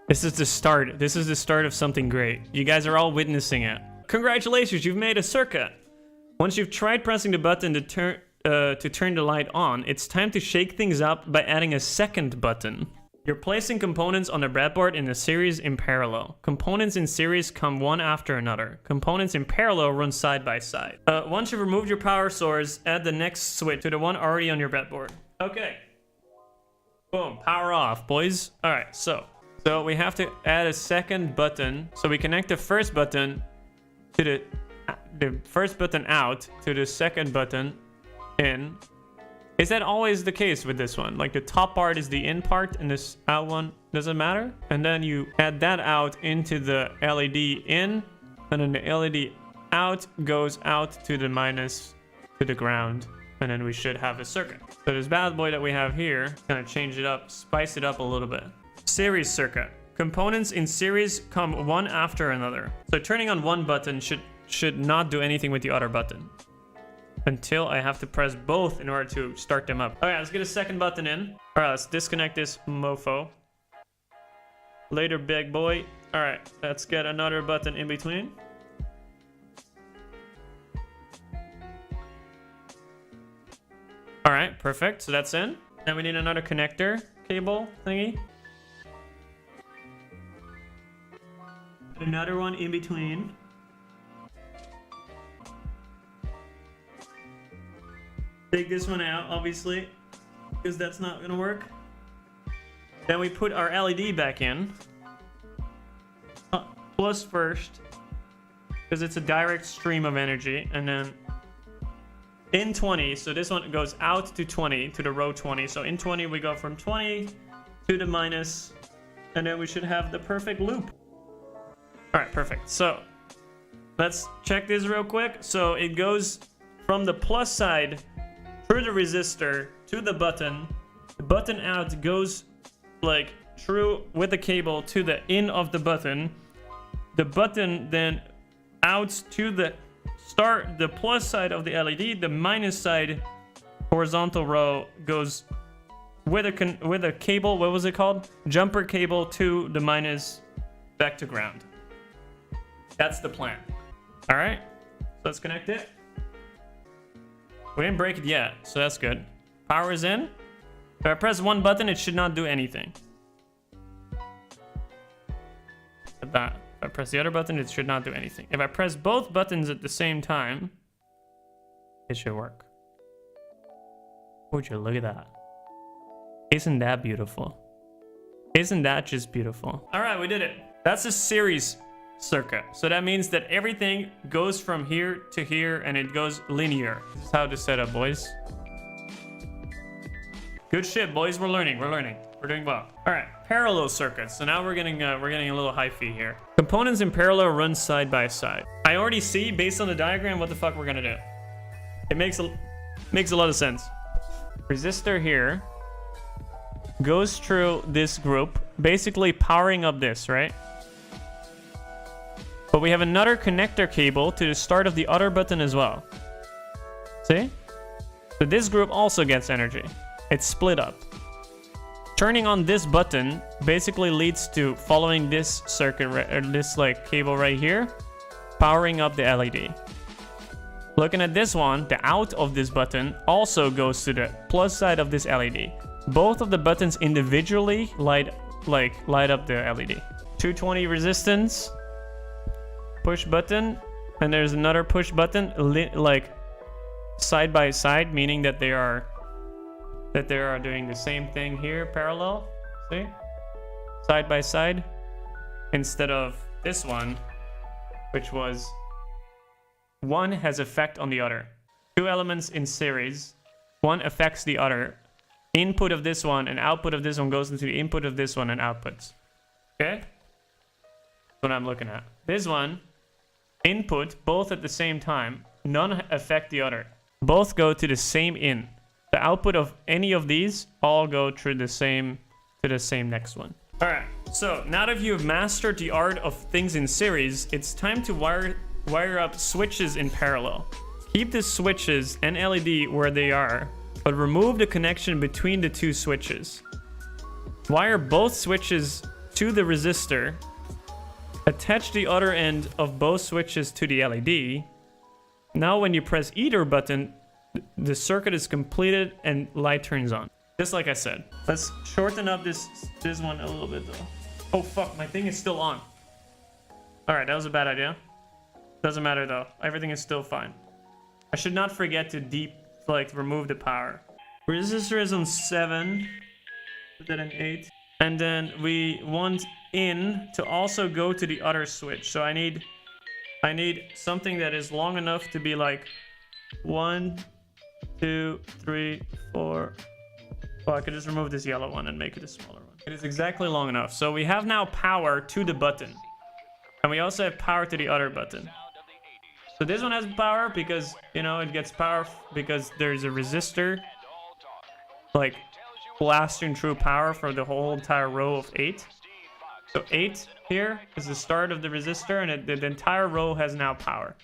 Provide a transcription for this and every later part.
This is the start. This is the start of something great. You guys are all witnessing it. Congratulations, you've made a circuit. Once you've tried pressing the button to turn the light on, it's time to shake things up by adding a second button. You're placing components on the breadboard in a series in parallel. Components in series come one after another. Components in parallel run side by side. Once you've removed your power source, add the next switch to the one already on your breadboard. Okay. Boom, power off, boys. All right, so we have to add a second button. So we connect the first button to the first button out to the second button in. Is that always the case with this one? Like the top part is the in part and this out one doesn't matter? And then you add that out into the LED in, and then the LED out goes out to the minus to the ground, and then we should have a circuit. So this bad boy that we have here, gonna change it up, spice it up a little bit. Series circuit. Components in series come one after another. So turning on one button should not do anything with the other button until I have to press both in order to start them up. All right, let's get a second button in. All right, let's disconnect this mofo. Later, big boy. All right, let's get another button in between. All right, perfect. So that's in. Then we need another connector cable thingy. Another one in between. Take this one out, obviously, because that's not gonna work. Then we put our LED back in. Plus first, because it's a direct stream of energy, and then in 20, so this one goes out to 20, to the row 20. So in 20, we go from 20 to the minus, and then we should have the perfect loop. All right, perfect. So let's check this real quick. So it goes from the plus side through the resistor to the button. The button out goes like through with the cable to the in of the button. The button then out to the plus side of the LED. The minus side horizontal row goes with a cable. What was it called? Jumper cable to the minus back to ground. That's the plan. All right, so let's connect it. We didn't break it yet, so that's good. Power is in. If I press one button, it should not do anything. If I press the other button, it should not do anything. If I press both buttons at the same time, it should work. Would you look at that? Isn't that beautiful? Isn't that just beautiful? All right, we did it. That's a series circuit. So that means that everything goes from here to here and it goes linear. This is how to set up, boys. Good shit, boys. We're learning. We're doing well. All right, parallel circuits. So now we're getting a little hyphy here. Components in parallel run side by side. I already see, based on the diagram, what the fuck we're gonna do. It makes a lot of sense. Resistor here goes through this group, basically powering up this, right? But we have another connector cable to the start of the other button as well. See? So this group also gets energy. It's split up. Turning on this button basically leads to following this circuit, or this like cable right here, powering up the LED. Looking at this one, the out of this button also goes to the plus side of this LED. Both of the buttons individually light up the LED. 220 resistance. Push button, and there's another push button like side by side, meaning that they are doing the same thing here, parallel. See, side by side, instead of this one, which was one has effect on the other. Two elements in series, one affects the other. Input of this one and output of this one goes into the input of this one and outputs. Okay, that's what I'm looking at. This one. Input both at the same time, none affect the other. Both go to the same in. The output of any of these all go through the same to the same next one. All right, so now that you've mastered the art of things in series, it's time to wire up switches in parallel. Keep the switches and LED where they are, but remove the connection between the two switches. Wire both switches to the resistor, attach the other end of both switches to the LED. Now when you press either button, the circuit is completed and light turns on. Just like I said. Let's shorten up this one a little bit though. Oh fuck, my thing is still on. Alright, that was a bad idea. Doesn't matter though. Everything is still fine. I should not forget to remove the power. Resistor is on 7. Put that in 8. And then we want in to also go to the other switch. So I need something that is long enough to be like 1, 2, 3, 4. Well, I could just remove this yellow one and make it a smaller one. It is exactly long enough. So we have now power to the button. And we also have power to the other button. So this one has power because, you know, it gets power because there's a resistor like blasting through power for the whole entire row of 8. So 8 here is the start of the resistor, and the entire row has now power.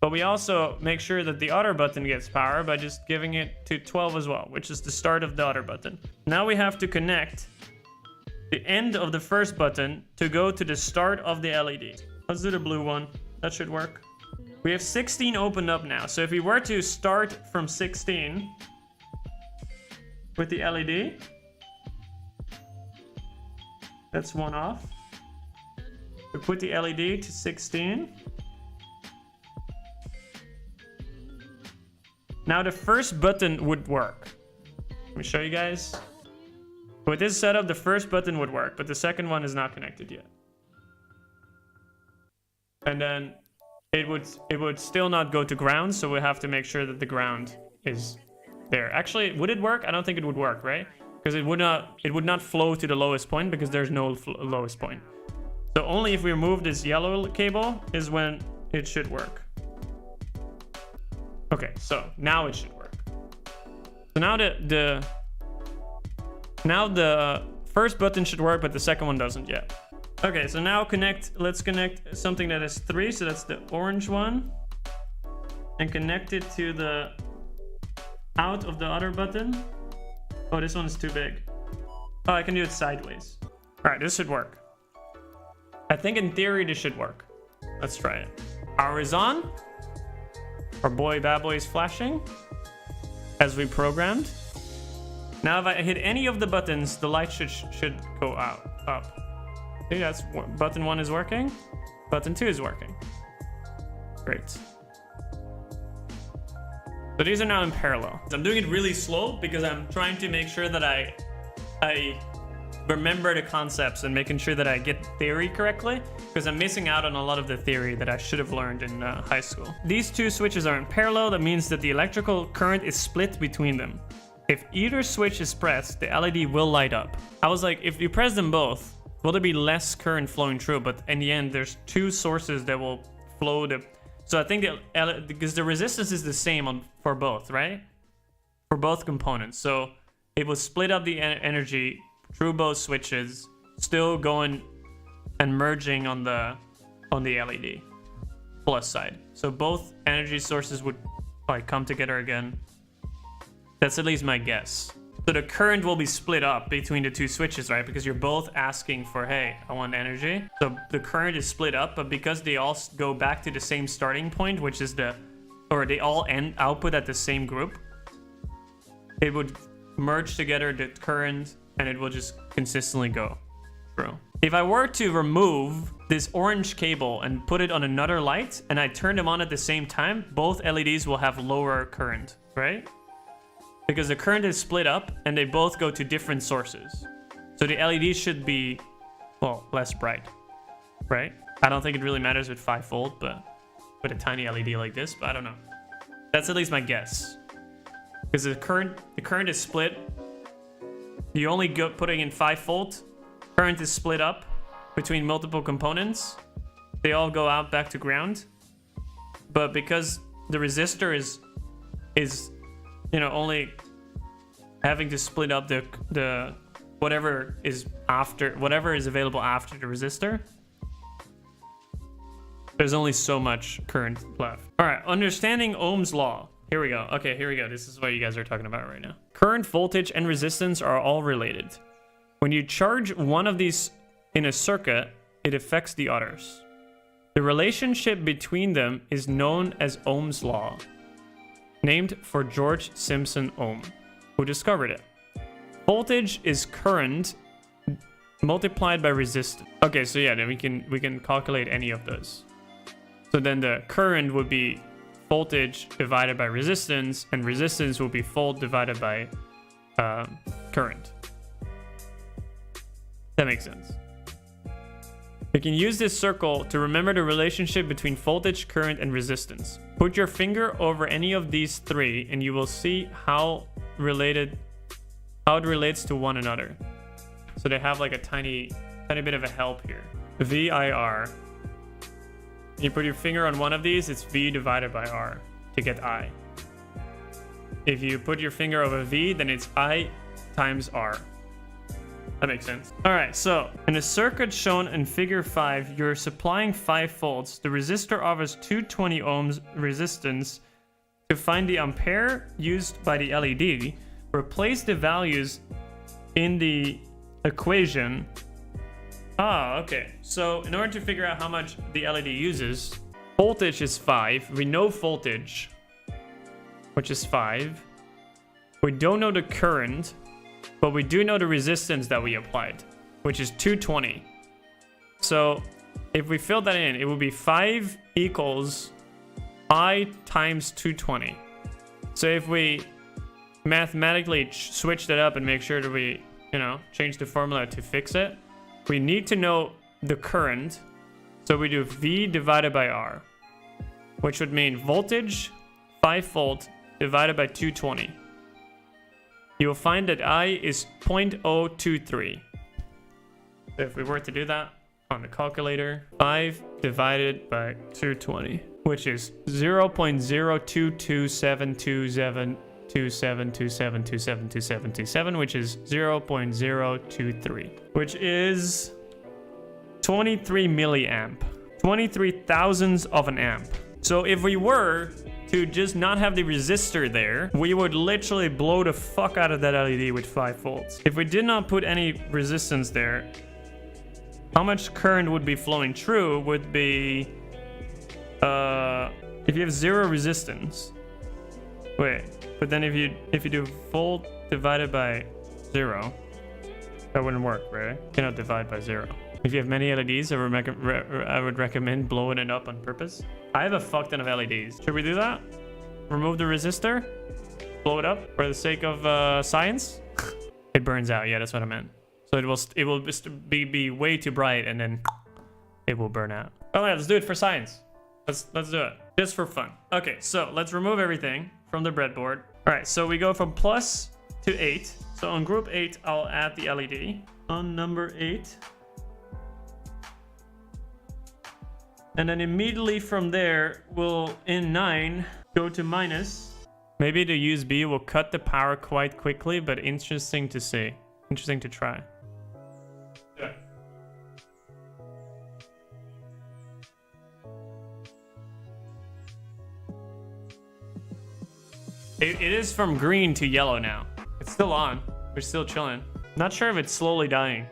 But we also make sure that the other button gets power by just giving it to 12 as well, which is the start of the other button. Now we have to connect the end of the first button to go to the start of the LED. Let's do the blue one. That should work. We have 16 opened up now. So if we were to start from 16 with the LED, that's one off. We put the LED to 16. Now the first button would work. Let me show you guys. With this setup, the first button would work, but the second one is not connected yet. And then it would still not go to ground, so we have to make sure that the ground is there. Actually, would it work? I don't think it would work, right? Because it would not flow to the lowest point because there's no lowest point. So only if we remove this yellow cable is when it should work. Okay, so now it should work. So now the first button should work, but the second one doesn't yet. Okay, so now let's connect something that is 3, so that's the orange one, and connect it to the out of the other button. Oh, this one is too big. Oh, I can do it sideways. All right, this should work. I think in theory this should work. Let's try it. Power is on. Our bad boy is flashing as we programmed. Now if I hit any of the buttons, the light should go up. See, that's button 1 is working. Button 2 is working. Great. So these are now in parallel. I'm doing it really slow because I'm trying to make sure that I remember the concepts and making sure that I get theory correctly, because I'm missing out on a lot of the theory that I should have learned in high school. These two switches are in parallel. That means that the electrical current is split between them. If either switch is pressed, the LED will light up. I was like, if you press them both, will there be less current flowing through? But in the end, there's two sources that will flow the... So I think because the resistance is the same for both, right? For both components. So it will split up the energy through both switches, still going and merging on the LED plus side. So both energy sources would like come together again. That's at least my guess. So the current will be split up between the two switches, right? Because you're both asking for, hey, I want energy. So the current is split up, but because they all go back to the same starting point, which is they all end output at the same group, it would merge together the current and it will just consistently go through. If I were to remove this orange cable and put it on another light and I turn them on at the same time, both LEDs will have lower current, right? Because the current is split up and they both go to different sources. So the LED should be, well, less bright, right? I don't think it really matters with 5 volt, but with a tiny LED like this, but I don't know. That's at least my guess. Because the current is split. You only go putting in 5 volt. Current is split up between multiple components. They all go out back to ground. But because the resistor is you know, only having to split up the whatever is available after the resistor, there's only so much current left. All right, understanding Ohm's law. Here we go. Okay, here we go. This is what you guys are talking about right now. Current, voltage, and resistance are all related. When you charge one of these in a circuit, it affects the others. The relationship between them is known as Ohm's law, named for George Simpson Ohm, who discovered it. Voltage is current multiplied by resistance. Okay, so yeah, then we can calculate any of those. So then the current would be voltage divided by resistance, and resistance will be volt divided by current. That makes sense. You can use this circle to remember the relationship between voltage, current, and resistance. Put your finger over any of these three and you will see how it relates to one another. So they have like a tiny bit of a help here. VIR. You put your finger on one of these, it's V divided by R to get I. If you put your finger over V, then it's I times R. That makes sense. All right, so in a circuit shown in figure 5, you're supplying 5 volts. The resistor offers 220 ohms resistance. To find the ampere used by the LED, replace the values in the equation. Ah, okay. So in order to figure out how much the LED uses, voltage is 5. We know voltage, which is 5. We don't know the current, but we do know the resistance that we applied, which is 220. So if we fill that in, it will be 5 equals I times 220. So if we mathematically switch that up and make sure that we, change the formula to fix it, we need to know the current. So we do V divided by R, which would mean voltage, 5 volt divided by 220. You will find that I is 0.023. So if we were to do that on the calculator, 5 divided by 220, which is 0.02272727272727, which is 0.023, which is 23 milliamp, 23 thousandths of an amp. So if we were to just not have the resistor there, we would literally blow the fuck out of that LED with 5 volts. If we did not put any resistance there, how much current would be flowing through would be, if you have 0 resistance, but then if you do volt divided by 0, that wouldn't work, right? You cannot divide by 0. If you have many LEDs, I would recommend blowing it up on purpose. I have a fuck ton of LEDs. Should we do that? Remove the resistor? Blow it up for the sake of science? It burns out. Yeah, that's what I meant. So it will just be way too bright and then it will burn out. Oh yeah, let's do it for science. Let's do it. Just for fun. Okay, so let's remove everything from the breadboard. All right, so we go from plus to 8. So on group 8, I'll add the LED. On number 8. And then immediately from there, we'll, in 9, go to minus. Maybe the USB will cut the power quite quickly, but interesting to see. Interesting to try. Yeah. It is from green to yellow now. It's still on. We're still chilling. Not sure if it's slowly dying.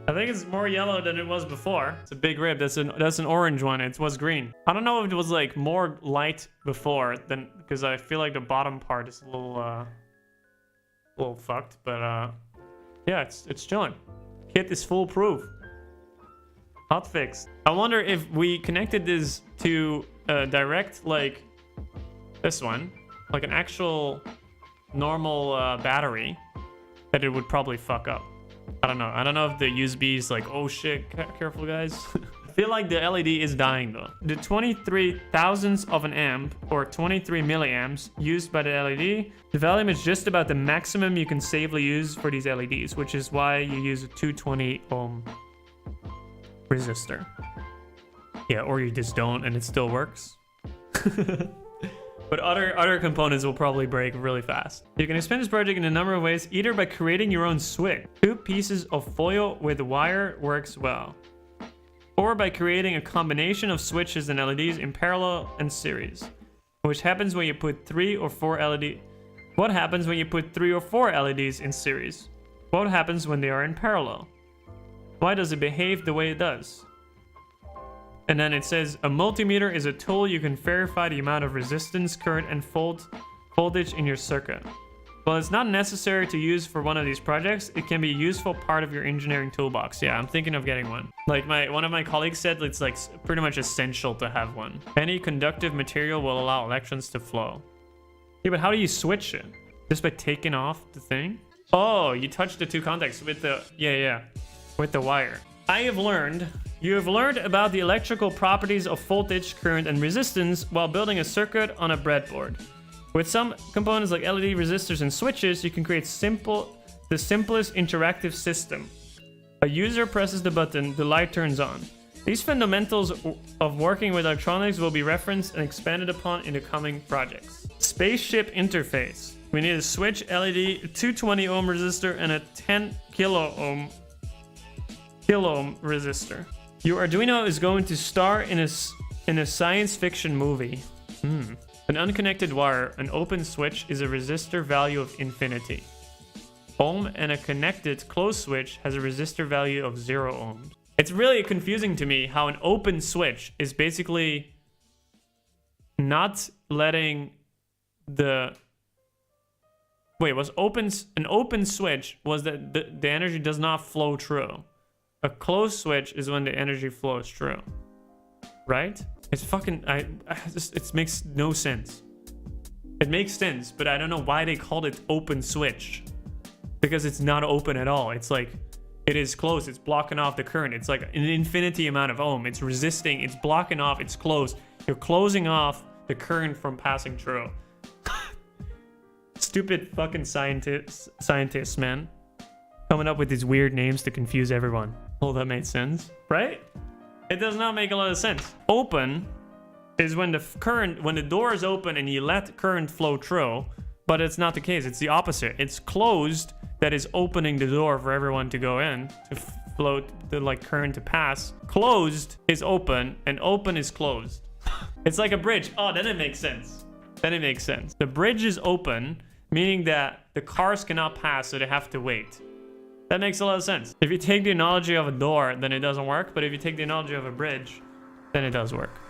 I think it's more yellow than it was before. It's a big rib. That's an orange one. It was green. I don't know if it was like more light before than, because I feel like the bottom part is a little fucked. But yeah, it's chilling. Kit is foolproof. Hot fix. I wonder if we connected this to direct, like this one, like an actual normal battery, that it would probably fuck up. I don't know. I don't know if the USB is like, oh shit, careful guys. I feel like the LED is dying though. The 23 thousandths of an amp, or 23 milliamps, used by the LED, the volume is just about the maximum you can safely use for these LEDs, which is why you use a 220 ohm resistor. Yeah, or you just don't and it still works. But other components will probably break really fast. You can expand this project in a number of ways, either by creating your own switch. 2 pieces of foil with wire works well. Or by creating a combination of switches and LEDs in parallel and series. Which happens when you put 3 or 4 LEDs. What happens when you put 3 or 4 LEDs in series? What happens when they are in parallel? Why does it behave the way it does? And then it says, a multimeter is a tool you can verify the amount of resistance, current, and voltage in your circuit. While it's not necessary to use for one of these projects, it can be a useful part of your engineering toolbox. Yeah, I'm thinking of getting one. Like one of my colleagues said, it's like pretty much essential to have one. Any conductive material will allow electrons to flow. Yeah, but how do you switch it? Just by taking off the thing? Oh, you touch the two contacts with the, with the wire. You have learned about the electrical properties of voltage, current, and resistance while building a circuit on a breadboard. With some components like LED resistors and switches, you can create the simplest interactive system. A user presses the button, the light turns on. These fundamentals of working with electronics will be referenced and expanded upon in the coming projects. Spaceship Interface. We need a switch, LED, a 220 ohm resistor, and a 10 kilo ohm resistor. Your Arduino is going to star in a science fiction movie. An unconnected wire, an open switch, is a resistor value of infinity. Ohm, and a connected closed switch has a resistor value of 0 ohms. It's really confusing to me how an open switch is basically not letting the... Wait, an open switch was that the energy does not flow through. A closed switch is when the energy flows through. Right? It's fucking... it makes no sense. It makes sense, but I don't know why they called it open switch. Because it's not open at all. It's like... It is closed. It's blocking off the current. It's like an infinity amount of ohm. It's resisting. It's blocking off. It's closed. You're closing off the current from passing through. Stupid fucking scientists, man. Coming up with these weird names to confuse everyone. Oh, that made sense, right? It does not make a lot of sense. Open is when the door is open and you let current flow through, but it's not the case. It's the opposite. It's closed that is opening the door for everyone to go in, to flow the current to pass. Closed is open and open is closed. It's like a bridge. Oh, then it makes sense. Then it makes sense. The bridge is open, meaning that the cars cannot pass, so they have to wait. That makes a lot of sense. If you take the analogy of a door, then it doesn't work. But if you take the analogy of a bridge, then it does work.